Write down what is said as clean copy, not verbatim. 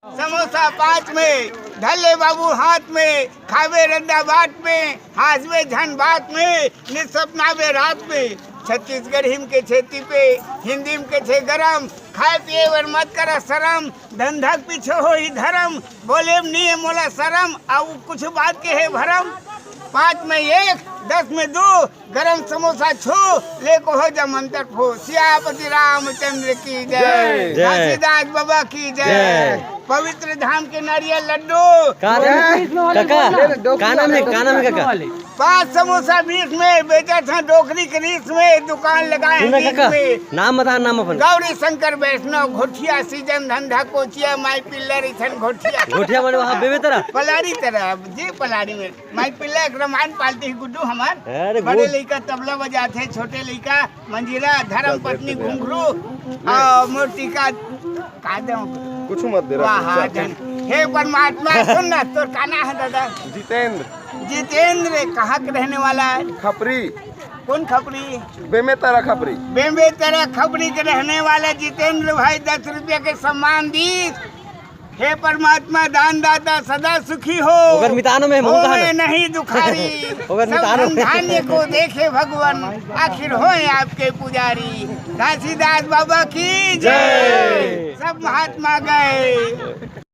समोसा 5 में, धले बाबू हाथ में, खावे रंदा बाट में, हाजवे झन बात में, निसपनावे रात में। छत्तीसगढ़ हिम के खेती पे, हिंदी के छे गरम, खाए पिए वर मत कर शरम, धंधा पीछे हो ही धर्म, बोले नहीं मोला शरम, अब कुछ बात के है भरम। 5 में 1, 10 में 2, गरम समोसा छो, लेको हो जमंतर फो। सियापति रामचंद्र की जय, घासीदास बाबा की जय, पवित्र धाम के नारियल लड्डू। काना में काका 5 समोसा 20 में, बेचा था डोकरी के रीस में, दुकान लगाए में। नाम बता, नाम अपन। गौरी शंकर वैष्णव घोटिया, सीजन धंधा कोचिया, माई पिल्लर इथन घोटिया बने वहाँ बेबे तरह पलारी तरह जी पलारी में माई पिल्लर रामायण पालती गुड्डू हमार। अरे बड़े लड़का तबला बजाते, छोटे लड़का मंजीरा, धर्म पत्नी घुंघरू और मूर्ति का कुछ मत दे रहा। हे परमात्मा सुन ना, तो काना है दादा? जितेंद्र। जितेंद्र कहाँ के रहने वाला है? खपरी। कौन खपरी? बेमेतरा खपरी। बेमेतरा खपरी के रहने वाले जितेंद्र भाई 10 रुपया के सम्मान दी। हे परमात्मा दान दाता सदा सुखी हो, में नहीं दुखारी, सब धान्य को देखे भगवान, आखिर हो आपके पुजारी। घासीदास बाबा की जय। सब महात्मा गए।